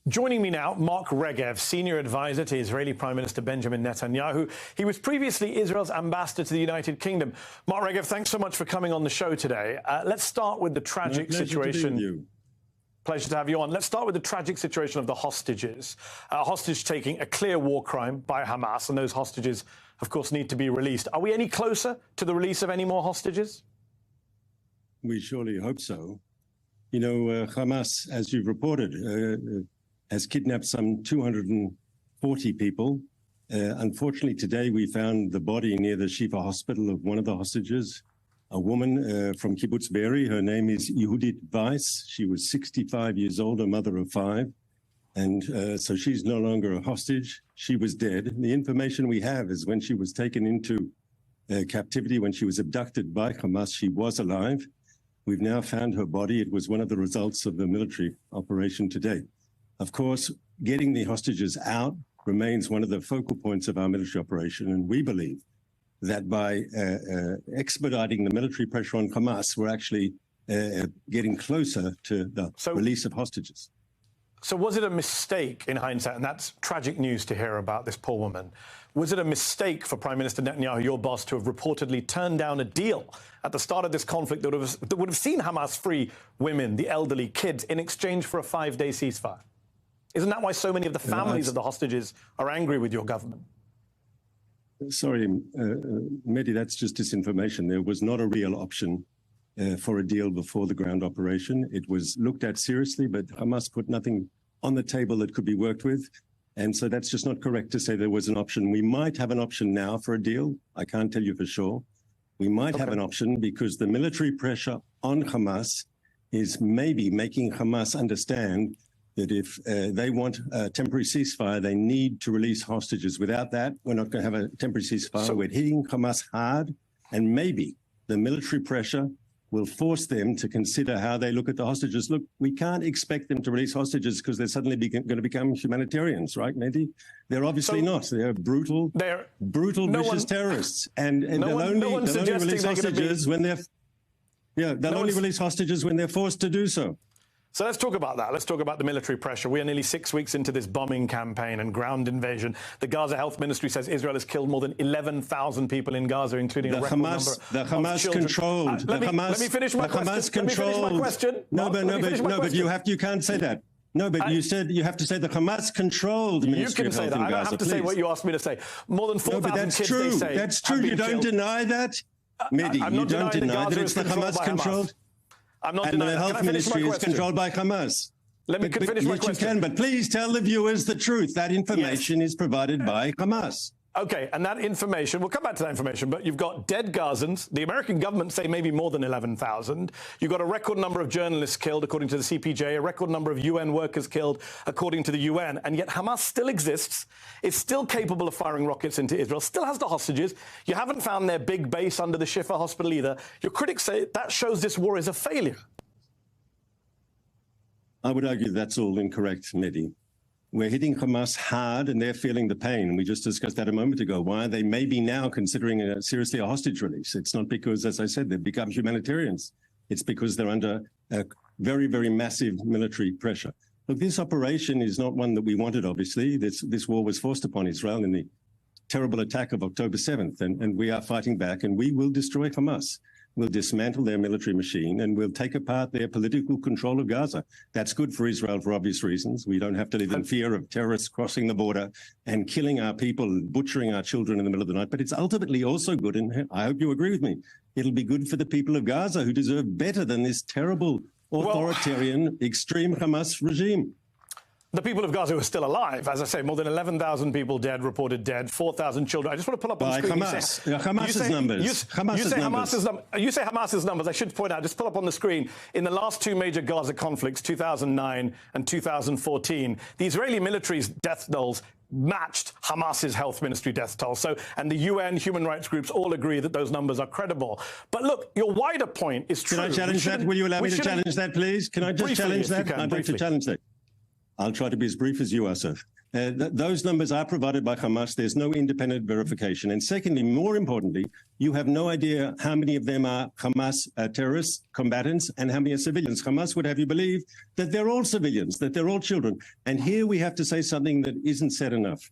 Joining me now, Mark Regev, senior advisor to Israeli Prime Minister Benjamin Netanyahu. He was previously Israel's ambassador to the United Kingdom. Mark Regev, thanks so much for coming on the show today. Let's start with the tragic situation. Pleasure to have you on. Let's start with the tragic situation of the hostages. Hostage-taking, a clear war crime by Hamas, and those hostages, of course, need to be released. Are we any closer to the release of any more hostages? We surely hope so. You know, Hamas, as you've reported, has kidnapped some 240 people. Unfortunately, today we found the body near the Shifa hospital of one of the hostages, a woman from Kibbutz Be'eri. Her name is Yehudit Weiss. She was 65 years old, a mother of 5. And so she's no longer a hostage. She was dead. The information we have is when she was taken into captivity, when she was abducted by Hamas, she was alive. We've now found her body. It was one of the results of the military operation today. Of course, getting the hostages out remains one of the focal points of our military operation, and we believe that by expediting the military pressure on Hamas, we're actually getting closer to the release of hostages. So was it a mistake in hindsight, and that's tragic news to hear about this poor woman, was it a mistake for Prime Minister Netanyahu, your boss, to have reportedly turned down a deal at the start of this conflict that would have seen Hamas free women, the elderly, kids, in exchange for a 5-day ceasefire? Isn't that why so many of the families of the hostages are angry with your government? Sorry, Mehdi, that's just disinformation. There was not a real option for a deal before the ground operation. It was looked at seriously, but Hamas put nothing on the table that could be worked with. And so that's just not correct to say there was an option. We might have an option now for a deal. I can't tell you for sure. We might have an option because the military pressure on Hamas is maybe making Hamas understand that if they want a temporary ceasefire, they need to release hostages. Without that, we're not going to have a temporary ceasefire. So we're hitting Hamas hard, and maybe the military pressure will force them to consider how they look at the hostages. Look, we can't expect them to release hostages because they're suddenly going to become humanitarians, right, Mehdi? They're obviously not. They're brutal, vicious terrorists, and they'll only release hostages when they're release hostages when they're forced to do so. So let's talk about that. Let's talk about the military pressure. We are nearly 6 weeks into this bombing campaign and ground invasion. The Gaza Health Ministry says Israel has killed more than 11,000 people in Gaza, including a record number of children. Let me finish my question. No, but you can't say that. No, but you said you have to say the Hamas-controlled Ministry of Health in Gaza. I don't have to say what you asked me to say. More than 4,000 kids, they say. That's true. You don't deny that, Mehdi. You don't deny that it's the Hamas-controlled. I'm not denying. And the health ministry is controlled by Hamas. Let me finish my question. You can, but please tell the viewers the truth. That information is provided by Hamas. Okay, and that information, we'll come back to that information, but you've got dead Gazans. The American government say maybe more than 11,000. You've got a record number of journalists killed, according to the CPJ, a record number of UN workers killed, according to the UN, and yet Hamas still exists, is still capable of firing rockets into Israel, still has the hostages. You haven't found their big base under the Shifa hospital either. Your critics say that shows this war is a failure. I would argue that's all incorrect, Mehdi. We're hitting Hamas hard, and they're feeling the pain. We just discussed that a moment ago. Why they may be now considering seriously a hostage release. It's not because, as I said, they've become humanitarians. It's because they're under a very, very massive military pressure. Look, this operation is not one that we wanted, obviously. This war was forced upon Israel in the terrible attack of October 7th, and we are fighting back, and we will destroy Hamas. We'll dismantle their military machine, and we'll take apart their political control of Gaza. That's good for Israel for obvious reasons. We don't have to live in fear of terrorists crossing the border and killing our people and butchering our children in the middle of the night. But it's ultimately also good, and I hope you agree with me, it'll be good for the people of Gaza who deserve better than this terrible, authoritarian, extreme Hamas regime. The people of Gaza who are still alive, as I say, more than 11,000 people dead, reported dead, 4,000 children. I just want to pull up on the screen. Hamas's numbers. You say Hamas's numbers. I should point out, just pull up on the screen, in the last 2 major Gaza conflicts, 2009 and 2014, the Israeli military's death tolls matched Hamas's health ministry death toll. And the UN, human rights groups all agree that those numbers are credible. But look, your wider point is true. Can I challenge that? Will you allow me to challenge that, please? Can I just challenge that? I'd like to challenge that. I'll try to be as brief as you are, sir. Those numbers are provided by Hamas. There's no independent verification. And secondly, more importantly, you have no idea how many of them are Hamas terrorists, combatants, and how many are civilians. Hamas would have you believe that they're all civilians, that they're all children. And here we have to say something that isn't said enough.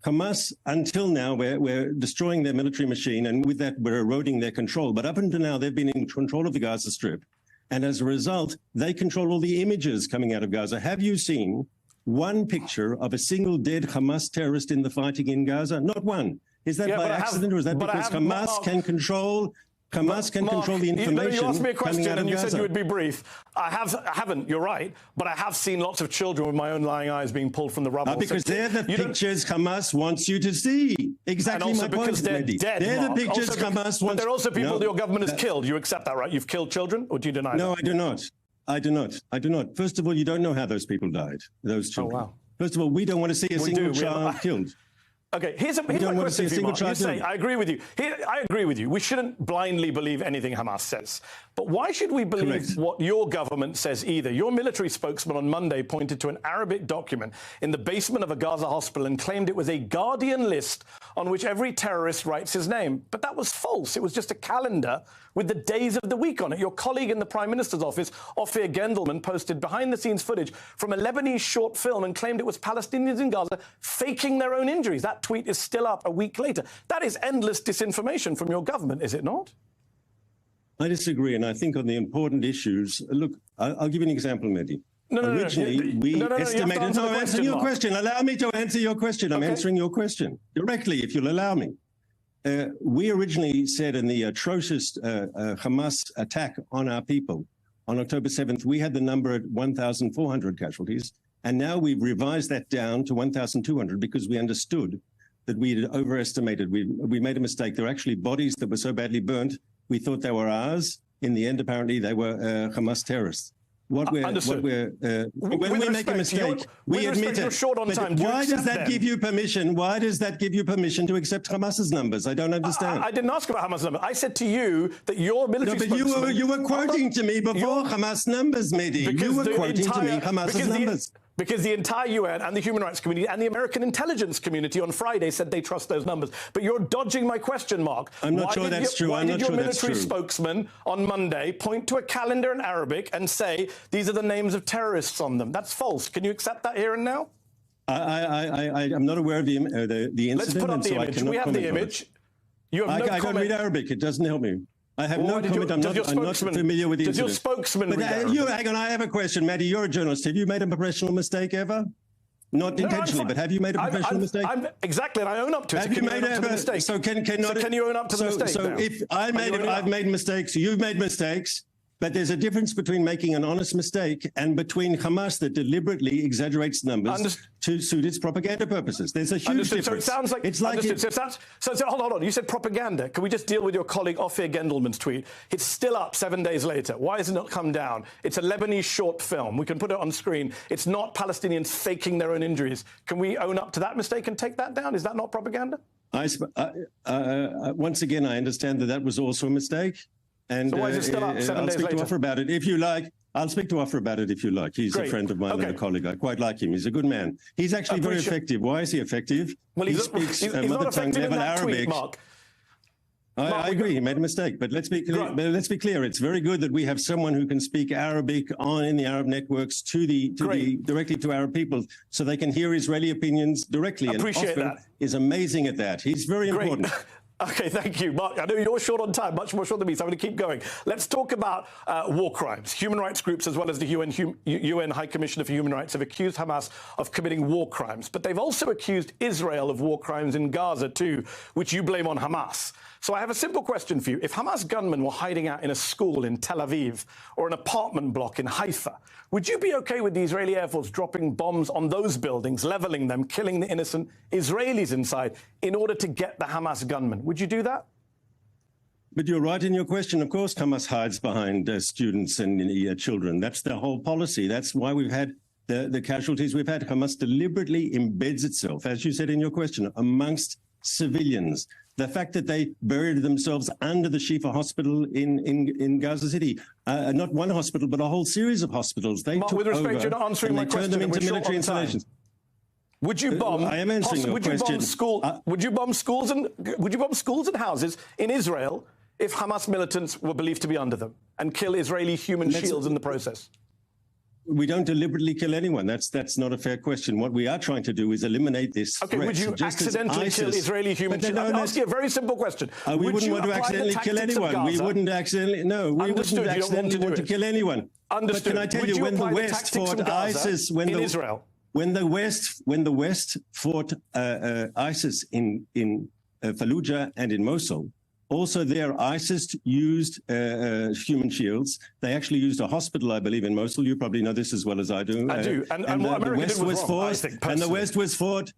Hamas, until now, we're destroying their military machine, and with that, we're eroding their control. But up until now, they've been in control of the Gaza Strip. And as a result, they control all the images coming out of Gaza. Have you seen one picture of a single dead Hamas terrorist in the fighting in Gaza? Not one. Is that by accident, or is that because Hamas can control the information? You asked me a question and you Gaza? said you would be brief. I haven't, you're right, but I have seen lots of children with my own lying eyes being pulled from the rubble. Because they're the pictures Hamas wants you to see. Exactly my point, because they're dead, they're the pictures Hamas wants. But they're also people that your government has killed. You accept that, right? You've killed children, or do you deny that? No, I do not. I do not. I do not. First of all, you don't know how those people died, those children. Oh, wow. First of all, we don't want to see a single child killed. Okay, here's my question for you, Mark. You say, I agree with you. I agree with you. We shouldn't blindly believe anything Hamas says. But why should we believe what your government says either? Your military spokesman on Monday pointed to an Arabic document in the basement of a Gaza hospital and claimed it was a Guardian list on which every terrorist writes his name. But that was false. It was just a calendar with the days of the week on it. Your colleague in the Prime Minister's office, Ophir Gendelman, posted behind-the-scenes footage from a Lebanese short film and claimed it was Palestinians in Gaza faking their own injuries. That tweet is still up a week later. That is endless disinformation from your government, is it not? I disagree, and I think on the important issues, look, I'll give you an example, Mehdi. Originally, we estimated... No, answer your question. Allow me to answer your question. I'm answering your question directly, if you'll allow me. We originally said in the atrocious Hamas attack on our people on October 7th, we had the number at 1,400 casualties, and now we've revised that down to 1,200 because we understood that we had overestimated. We made a mistake. There were actually bodies that were so badly burnt, we thought they were ours. In the end, apparently, they were Hamas terrorists. When we make a mistake, we admit it. Why does that give you permission? Why does that give you permission to accept Hamas's numbers? I don't understand. I didn't ask about Hamas numbers. I said to you that your military spokesman... you were quoting to me before Hamas numbers, Mehdi. You were quoting to me Hamas's numbers. Because the entire UN and the human rights community and the American intelligence community on Friday said they trust those numbers. But you're dodging my question, Mark. I'm not sure that's true. Why did your military spokesman on Monday point to a calendar in Arabic and say these are the names of terrorists on them? That's false. Can you accept that here and now? I'm not aware of the incident. Let's put up the image. We have the image. You have no comment. I can't read Arabic. It doesn't help me. I have no comment. I'm not familiar with the incident. Does your spokesman read Arabic? Hang on, I have a question, Maddie. You're a journalist. Have you made a professional mistake ever? Not intentionally, but have you made a professional mistake? Exactly, and I own up to it. Have you made a mistake? So can you own up to the mistake? So if I've made mistakes, you've made mistakes. But there's a difference between making an honest mistake and between Hamas that deliberately exaggerates numbers to suit its propaganda purposes. There's a huge difference. So it sounds like... hold on. You said propaganda. Can we just deal with your colleague Ophir Gendelman's tweet? It's still up 7 days later. Why has it not come down? It's a Lebanese short film. We can put it on screen. It's not Palestinians faking their own injuries. Can we own up to that mistake and take that down? Is that not propaganda? Once again, I understand that was also a mistake. And so why is it still up 7 days later? I'll speak to Ophir about it if you like. I'll speak to Ophir about it if you like. He's a friend of mine and a colleague. I quite like him. He's a good man. He's actually very effective. Why is he effective? Well, he speaks mother tongue level Arabic. Mark. I agree. He made a mistake, but let's be clear. It's very good that we have someone who can speak Arabic in the Arab networks directly to Arab people, so they can hear Israeli opinions directly. Appreciate that. Is amazing at that. He's very important. Okay, thank you, Mark. I know you're short on time, much more short than me, so I'm going to keep going. Let's talk about war crimes. Human rights groups, as well as the UN High Commissioner for Human Rights, have accused Hamas of committing war crimes. But they've also accused Israel of war crimes in Gaza, too, which you blame on Hamas. So I have a simple question for you. If Hamas gunmen were hiding out in a school in Tel Aviv or an apartment block in Haifa, would you be OK with the Israeli Air Force dropping bombs on those buildings, levelling them, killing the innocent Israelis inside in order to get the Hamas gunmen? Would you do that? But you're right in your question. Of course, Hamas hides behind students and children. That's their whole policy. That's why we've had the casualties we've had. Hamas deliberately embeds itself, as you said in your question, amongst civilians. The fact that they buried themselves under the Shifa hospital in Gaza City, not one hospital, but a whole series of hospitals. They Mark, took with respect, over you're not answering and my they turned question. them into military installations. Would you bomb? I am answering your question. Would you bomb schools and houses in Israel if Hamas militants were believed to be under them, and kill Israeli human shields in the process? We don't deliberately kill anyone. That's not a fair question. What we are trying to do is eliminate this Okay, threat. would you accidentally kill Israeli human shields? I'm asking you a very simple question. We wouldn't want to accidentally kill anyone. We wouldn't accidentally, no, we wouldn't accidentally want to kill anyone. Understood. But can I tell you, when the West fought ISIS, when the West fought ISIS in Fallujah and in Mosul, also there, ISIS used human shields. They actually used a hospital, I believe, in Mosul. You probably know this as well as I do. I do. And what America did was wrong, I think, personally. And the West was fought.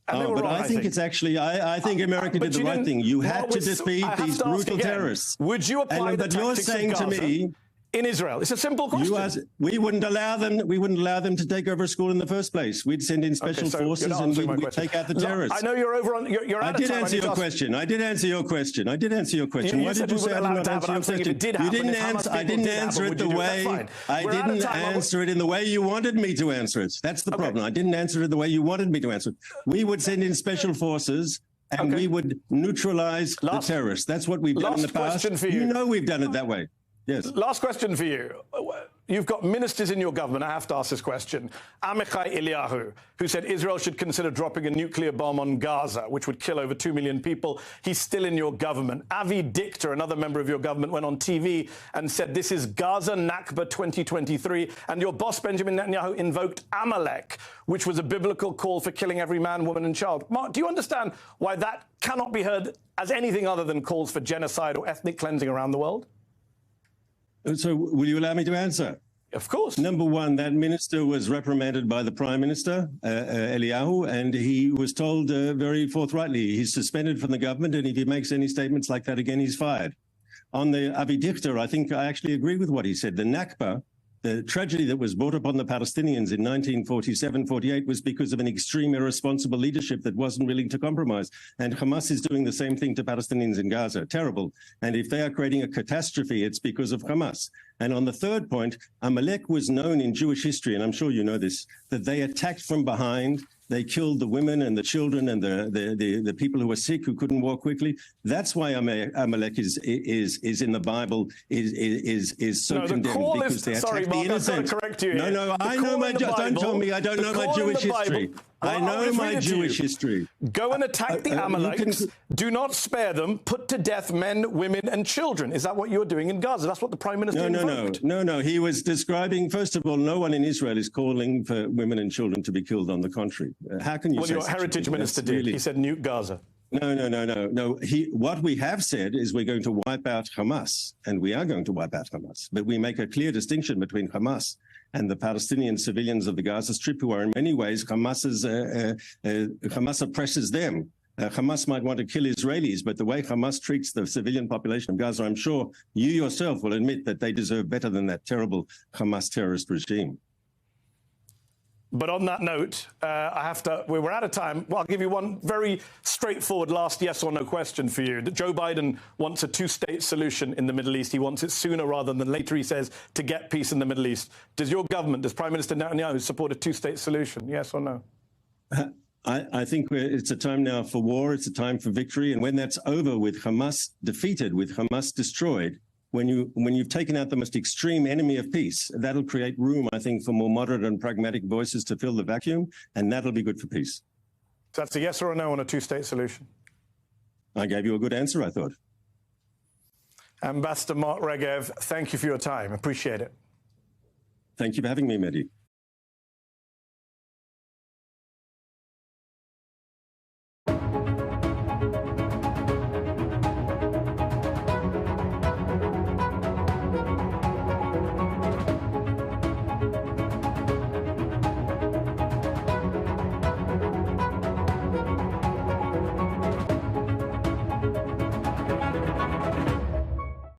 But I think it's actually, I think America did the right thing. You had to defeat these brutal terrorists. Would you apply the tactics of Gaza? But you're saying to me, in Israel, it's a simple question. We wouldn't allow them. We wouldn't allow them to take over a school in the first place. We'd send in special forces and we'd take out the terrorists. I know you're over on. You're out of time. I did answer your question. Why did you say I did not answer your question? You didn't answer. I didn't answer it the way. I didn't answer it in the way you wanted me to answer it. That's the problem. I didn't answer it the way you wanted me to answer it. We would send in special forces. And we would neutralize the terrorists. That's what we've done in the past. You know we've done it that way. Yes. Last question for you. You've got ministers in your government. I have to ask this question. Amichai Eliyahu, who said Israel should consider dropping a nuclear bomb on Gaza, which would kill over 2 million people. He's still in your government. Avi Dichter, another member of your government, went on TV and said this is Gaza Nakba 2023. And your boss, Benjamin Netanyahu, invoked Amalek, which was a biblical call for killing every man, woman and child. Mark, do you understand why that cannot be heard as anything other than calls for genocide or ethnic cleansing around the world? So will you allow me to answer? Of course. Number one, that minister was reprimanded by the Prime Minister, Eliyahu, and he was told very forthrightly he's suspended from the government, and if he makes any statements like that again, he's fired. On the Avi Dichter, I think I actually agree with what he said. The Nakba, the tragedy that was brought upon the Palestinians in 1947-48 was because of an extreme irresponsible leadership that wasn't willing to compromise. And Hamas is doing the same thing to Palestinians in Gaza. Terrible. And if they are creating a catastrophe, it's because of Hamas. And on the third point, Amalek was known in Jewish history, and I'm sure you know this, that they attacked from behind. They killed the women and the children and the people who were sick, who couldn't walk quickly. That's why Amalek is in the Bible, is so condemned, because they attacked the innocent. Correct you. No, I know my. Don't tell me I don't know my Jewish history. I know my Jewish history. Go and attack the Amalekites. Do not spare them. Put to death men, women, and children. Is that what you're doing in Gaza? That's what the Prime Minister invoked. No. He was describing, first of all, no one in Israel is calling for women and children to be killed. On the contrary, how can you? Well, your Heritage Minister did. He said nuke Gaza. No. What we have said is we're going to wipe out Hamas, and we are going to wipe out Hamas. But we make a clear distinction between Hamas and the Palestinian civilians of the Gaza Strip, who are in many ways Hamas oppresses them. Hamas might want to kill Israelis, but the way Hamas treats the civilian population of Gaza, I'm sure you yourself will admit that they deserve better than that terrible Hamas terrorist regime. But on that note, we're out of time. Well, I'll give you one very straightforward last yes or no question for you. Joe Biden wants a two-state solution in the Middle East. He wants it sooner rather than later, he says, to get peace in the Middle East. Does your government, does Prime Minister Netanyahu support a two-state solution? Yes or no? I think it's a time now for war. It's a time for victory. And when that's over, with Hamas defeated, with Hamas destroyed, when you've taken out the most extreme enemy of peace, that'll create room, I think, for more moderate and pragmatic voices to fill the vacuum, and that'll be good for peace. So that's a yes or a no on a two-state solution? I gave you a good answer, I thought. Ambassador Mark Regev, thank you for your time. Appreciate it. Thank you for having me, Mehdi.